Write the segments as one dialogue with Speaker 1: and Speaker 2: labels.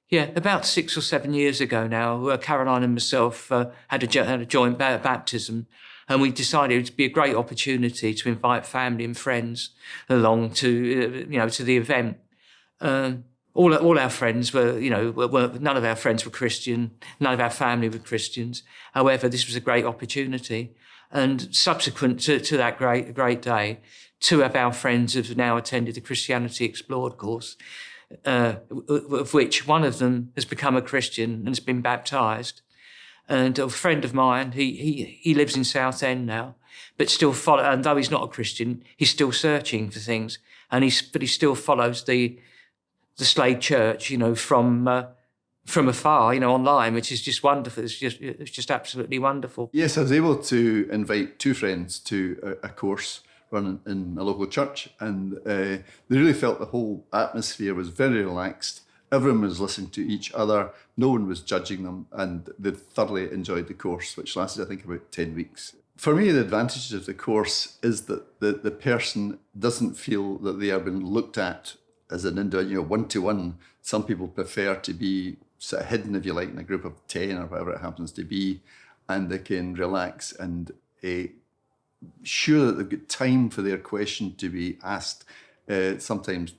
Speaker 1: Yeah, about 6 or 7 years ago now, Caroline and myself had a joint baptism, and we decided it would be a great opportunity to invite family and friends along to to the event. All our friends were none of our friends were Christian, none of our family were Christians. However, this was a great opportunity, and subsequent to that great day, 2 of our friends have now attended the Christianity Explored course. Of which one of them has become a Christian and has been baptised. And a friend of mine, he lives in Southend now, but still and though he's not a Christian, he's still searching for things, and he still follows the Slade Church, from afar, online, which is just wonderful. It's just absolutely wonderful.
Speaker 2: Yes, I was able to invite 2 friends to a course run in a local church, and they really felt the whole atmosphere was very relaxed. Everyone was listening to each other, no one was judging them, and they thoroughly enjoyed the course, which lasted, I think, about 10 weeks. For me, the advantages of the course is that the person doesn't feel that they are being looked at as an individual, one-to-one. Some people prefer to be sort of hidden, if you like, in a group of 10 or whatever it happens to be, and they can relax and sure that they've got time for their question to be asked. Sometimes,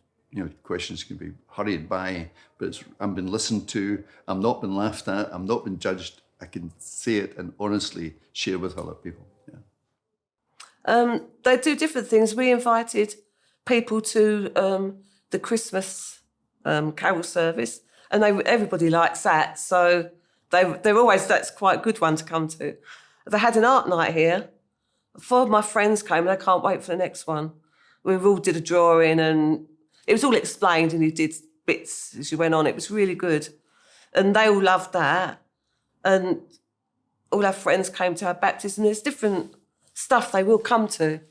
Speaker 2: questions can be hurried by, but I'm being listened to, I'm not being laughed at, I'm not being judged. I can say it and honestly share with other people. Yeah.
Speaker 3: They do different things. We invited people to the Christmas carol service, and everybody likes that. So they're always, that's quite a good one to come to. They had an art night here. 4 of my friends came, and I can't wait for the next one. We all did a drawing, and it was all explained, and you did bits as you went on. It was really good. And they all loved that. And all our friends came to our baptism. There's different stuff they will come to.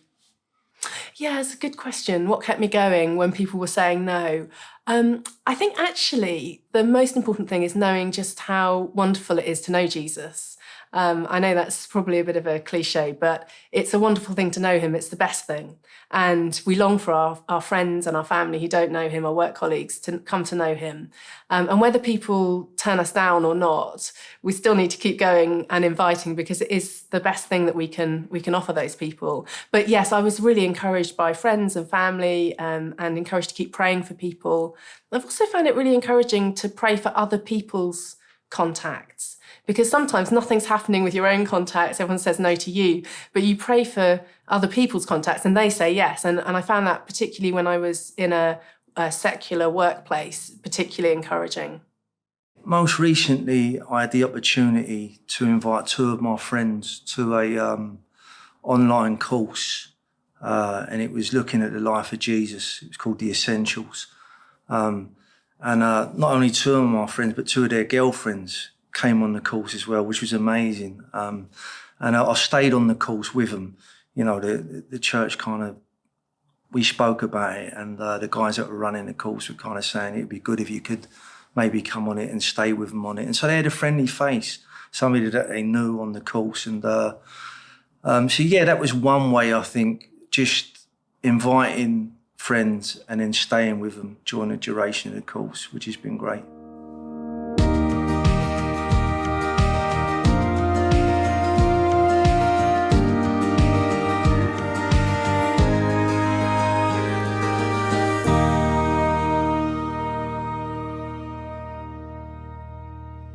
Speaker 4: Yeah, it's a good question. What kept me going when people were saying no? I think actually the most important thing is knowing just how wonderful it is to know Jesus. I know that's probably a bit of a cliche, but it's a wonderful thing to know him. It's the best thing. And we long for our friends and our family who don't know him, our work colleagues, to come to know him. And whether people turn us down or not, we still need to keep going and inviting, because it is the best thing that we can offer those people. But yes, I was really encouraged by friends and family, and encouraged to keep praying for people. I've also found it really encouraging to pray for other people's contacts, because sometimes nothing's happening with your own contacts. Everyone says no to you, but you pray for other people's contacts and they say yes. And I found that particularly when I was in a secular workplace, particularly encouraging.
Speaker 5: Most recently, I had the opportunity to invite 2 of my friends to a online course, and it was looking at the life of Jesus. It was called The Essentials. And not only 2 of my friends, but 2 of their girlfriends came on the course as well, which was amazing. And I stayed on the course with them. The church we spoke about it, and the guys that were running the course were kind of saying it'd be good if you could maybe come on it and stay with them on it. And so they had a friendly face, somebody that they knew on the course. And so yeah, that was one way, I think, just inviting friends and then staying with them during the duration of the course, which has been great.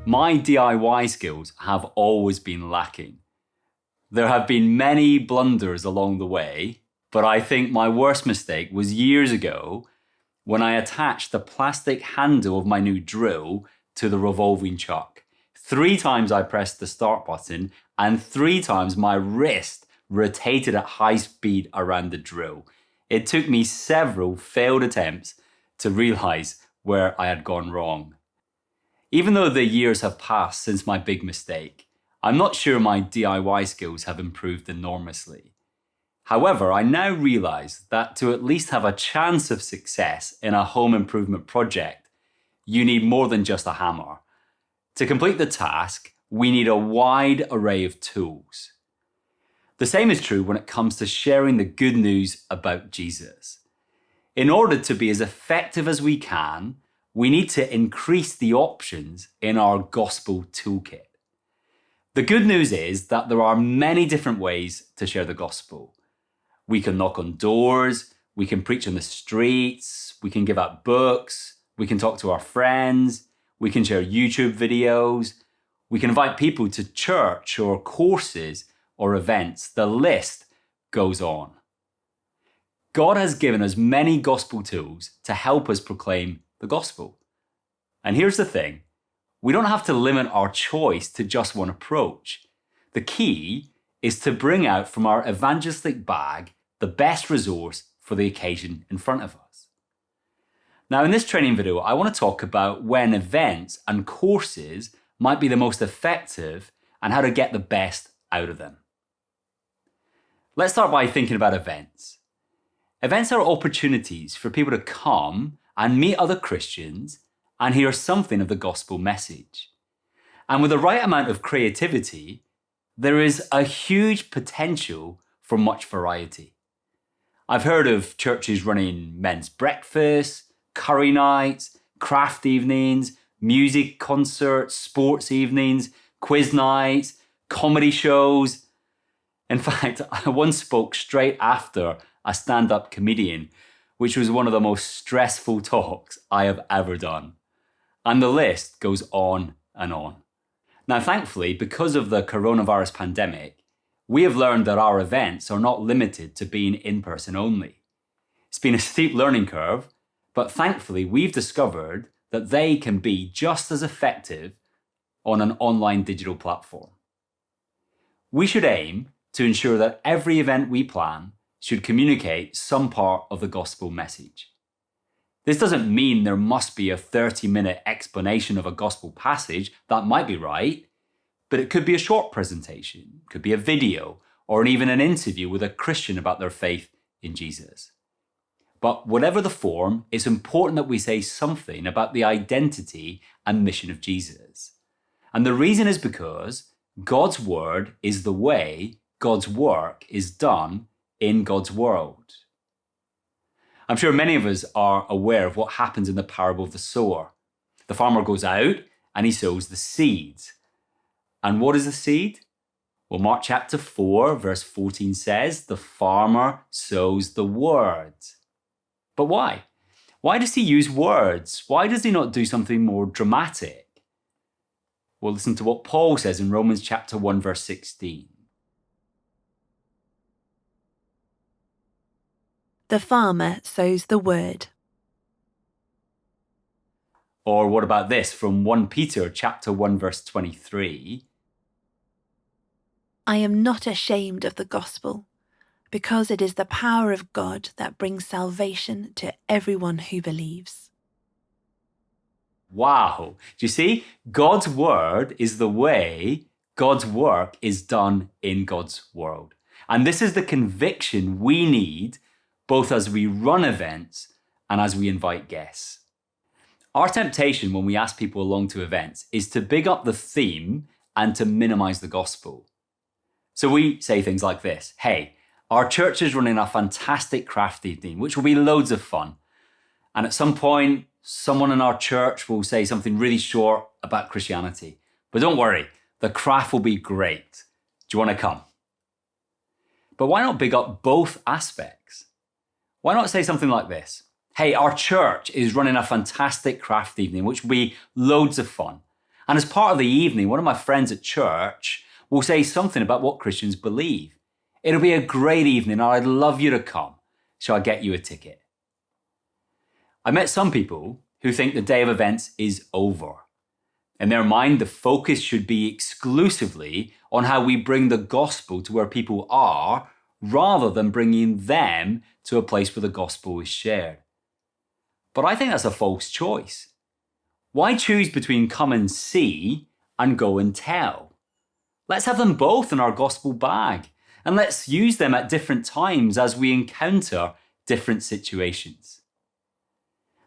Speaker 6: My DIY skills have always been lacking. There have been many blunders along the way, but I think my worst mistake was years ago when I attached the plastic handle of my new drill to the revolving chuck. 3 times I pressed the start button and 3 times my wrist rotated at high speed around the drill. It took me several failed attempts to realize where I had gone wrong. Even though the years have passed since my big mistake, I'm not sure my DIY skills have improved enormously. However, I now realize that to at least have a chance of success in a home improvement project, you need more than just a hammer. To complete the task, we need a wide array of tools. The same is true when it comes to sharing the good news about Jesus. In order to be as effective as we can, we need to increase the options in our gospel toolkit. The good news is that there are many different ways to share the gospel. We can knock on doors, we can preach on the streets, we can give out books, we can talk to our friends, we can share YouTube videos, we can invite people to church or courses or events. The list goes on. God has given us many gospel tools to help us proclaim the gospel. And here's the thing, we don't have to limit our choice to just one approach. The key is to bring out from our evangelistic bag the best resource for the occasion in front of us. Now, in this training video, I want to talk about when events and courses might be the most effective and how to get the best out of them. Let's start by thinking about events. Events are opportunities for people to come and meet other Christians and hear something of the gospel message. And with the right amount of creativity, there is a huge potential for much variety. I've heard of churches running men's breakfasts, curry nights, craft evenings, music concerts, sports evenings, quiz nights, comedy shows. In fact, I once spoke straight after a stand-up comedian, which was one of the most stressful talks I have ever done. And the list goes on and on. Now, thankfully, because of the coronavirus pandemic, we have learned that our events are not limited to being in person only. It's been a steep learning curve, but thankfully we've discovered that they can be just as effective on an online digital platform. We should aim to ensure that every event we plan should communicate some part of the gospel message. This doesn't mean there must be a 30-minute explanation of a gospel passage. That might be right, but it could be a short presentation, could be a video, or even an interview with a Christian about their faith in Jesus. But whatever the form, it's important that we say something about the identity and mission of Jesus. And the reason is because God's word is the way God's work is done in God's world. I'm sure many of us are aware of what happens in the parable of the sower. The farmer goes out and he sows the seeds. And what is the seed? Well, Mark chapter 4, verse 14 says, the farmer sows the word. But why? Why does he use words? Why does he not do something more dramatic? Well, listen to what Paul says in Romans chapter 1, verse 16.
Speaker 7: The farmer sows the word.
Speaker 6: Or what about this from 1 Peter chapter 1, verse 23?
Speaker 7: I am not ashamed of the gospel, because it is the power of God that brings salvation to everyone who believes.
Speaker 6: Wow. Do you see? God's word is the way God's work is done in God's world. And this is the conviction we need both as we run events and as we invite guests. Our temptation when we ask people along to events is to big up the theme and to minimize the gospel. So we say things like this, hey, our church is running a fantastic craft evening, which will be loads of fun. And at some point, someone in our church will say something really short about Christianity. But don't worry, the craft will be great. Do you want to come? But why not big up both aspects? Why not say something like this? Hey, our church is running a fantastic craft evening, which will be loads of fun. And as part of the evening, one of my friends at church will say something about what Christians believe. It'll be a great evening and I'd love you to come. Shall I get you a ticket? I met some people who think the day of events is over. In their mind, the focus should be exclusively on how we bring the gospel to where people are, rather than bringing them to a place where the gospel is shared. But I think that's a false choice. Why choose between come and see and go and tell? Let's have them both in our gospel bag, and let's use them at different times as we encounter different situations.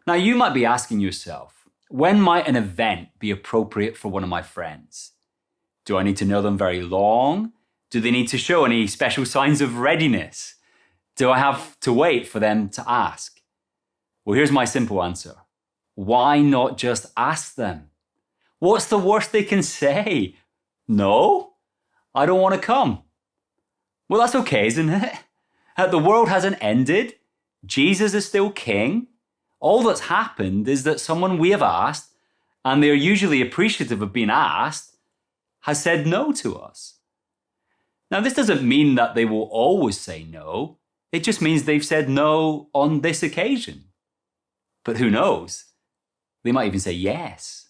Speaker 6: Now, you might be asking yourself, when might an event be appropriate for one of my friends? Do I need to know them very long? Do they need to show any special signs of readiness? Do I have to wait for them to ask? Well, here's my simple answer. Why not just ask them? What's the worst they can say? No, I don't want to come. Well, that's okay, isn't it? The world hasn't ended. Jesus is still king. All that's happened is that someone we have asked, and they're usually appreciative of being asked, has said no to us. Now, this doesn't mean that they will always say no. It just means they've said no on this occasion. But who knows? They might even say yes.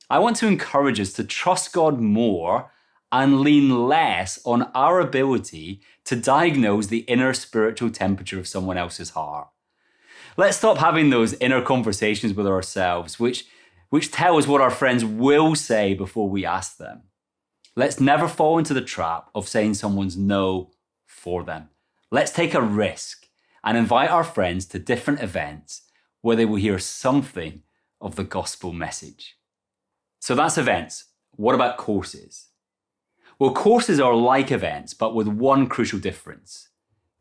Speaker 6: I want to encourage us to trust God more and lean less on our ability to diagnose the inner spiritual temperature of someone else's heart. Let's stop having those inner conversations with ourselves, which tell us what our friends will say before we ask them. Let's never fall into the trap of saying someone's no for them. Let's take a risk and invite our friends to different events where they will hear something of the gospel message. So that's events. What about courses? Well, courses are like events, but with one crucial difference.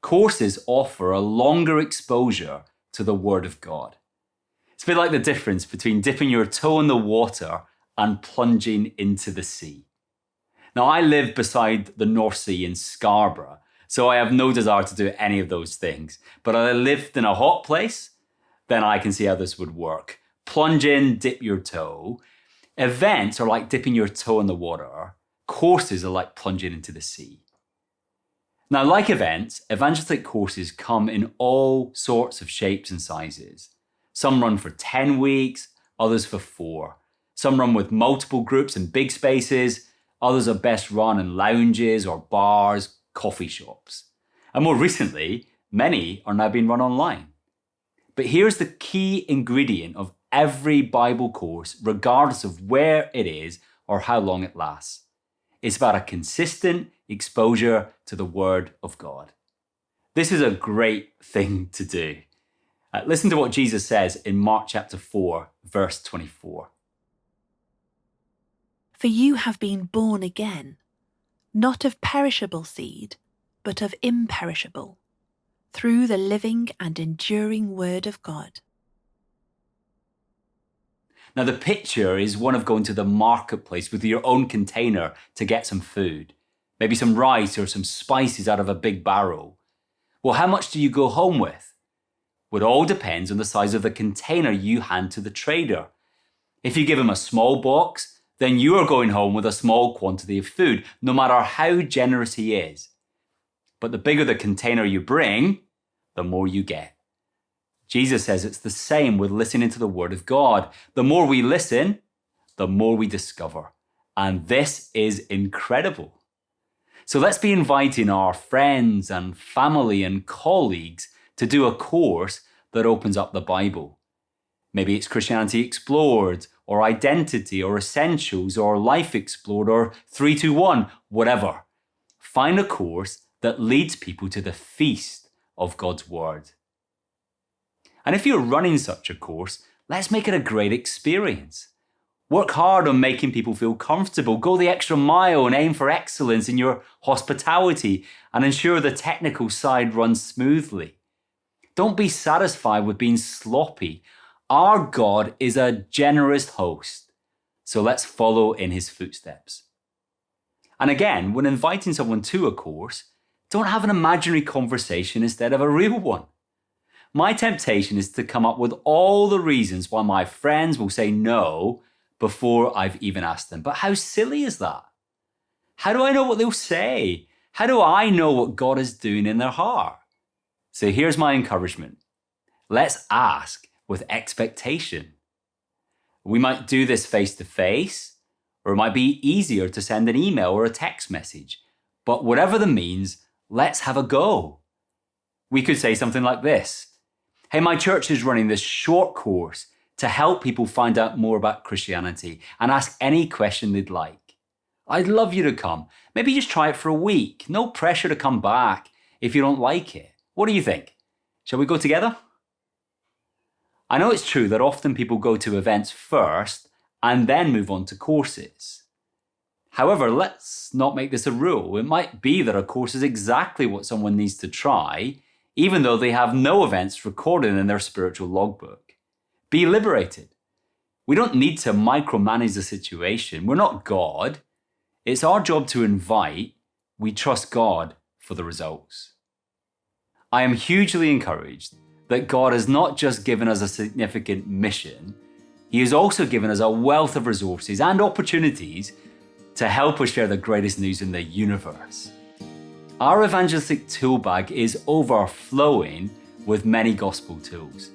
Speaker 6: Courses offer a longer exposure to the Word of God. It's a bit like the difference between dipping your toe in the water and plunging into the sea. Now, I live beside the North Sea in Scarborough, so I have no desire to do any of those things. But if I lived in a hot place, then I can see how this would work. Plunge in, dip your toe. Events are like dipping your toe in the water. Courses are like plunging into the sea. Now, like events, evangelistic courses come in all sorts of shapes and sizes. Some run for 10 weeks, others for 4. Some run with multiple groups in big spaces. Others are best run in lounges or bars, coffee shops. And more recently, many are now being run online. But here's the key ingredient of every Bible course, regardless of where it is or how long it lasts. It's about a consistent exposure to the Word of God. This is a great thing to do. Listen to what Jesus says in Mark chapter 4, verse 24.
Speaker 7: For you have been born again, not of perishable seed, but of imperishable, through the living and enduring Word of God.
Speaker 6: Now, the picture is one of going to the marketplace with your own container to get some food, maybe some rice or some spices out of a big barrel. Well, how much do you go home with? Well, it all depends on the size of the container you hand to the trader. If you give him a small box, then you are going home with a small quantity of food, no matter how generous he is. But the bigger the container you bring, the more you get. Jesus says it's the same with listening to the Word of God. The more we listen, the more we discover. And this is incredible. So let's be inviting our friends and family and colleagues to do a course that opens up the Bible. Maybe it's Christianity Explored, or Identity, or Essentials, or Life Explored, or 321, whatever. Find a course that leads people to the feast of God's Word. And if you're running such a course, let's make it a great experience. Work hard on making people feel comfortable. Go the extra mile and aim for excellence in your hospitality and ensure the technical side runs smoothly. Don't be satisfied with being sloppy. Our God is a generous host, so let's follow in his footsteps. And again, when inviting someone to a course, don't have an imaginary conversation instead of a real one. My temptation is to come up with all the reasons why my friends will say no before I've even asked them. But how silly is that? How do I know what they'll say? How do I know what God is doing in their heart? So here's my encouragement. Let's ask with expectation. We might do this face to face, or it might be easier to send an email or a text message. But whatever the means, let's have a go. We could say something like this. Hey, my church is running this short course to help people find out more about Christianity and ask any question they'd like. I'd love you to come. Maybe just try it for a week. No pressure to come back if you don't like it. What do you think? Shall we go together? I know it's true that often people go to events first and then move on to courses. However, let's not make this a rule. It might be that a course is exactly what someone needs to try, even though they have no events recorded in their spiritual logbook. Be liberated. We don't need to micromanage the situation. We're not God. It's our job to invite. We trust God for the results. I am hugely encouraged that God has not just given us a significant mission, He has also given us a wealth of resources and opportunities to help us share the greatest news in the universe. Our evangelistic tool bag is overflowing with many gospel tools.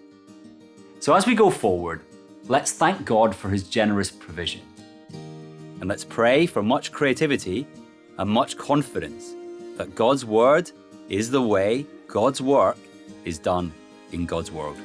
Speaker 6: So as we go forward, let's thank God for His generous provision. And let's pray for much creativity and much confidence that God's word is the way God's work is done in God's world.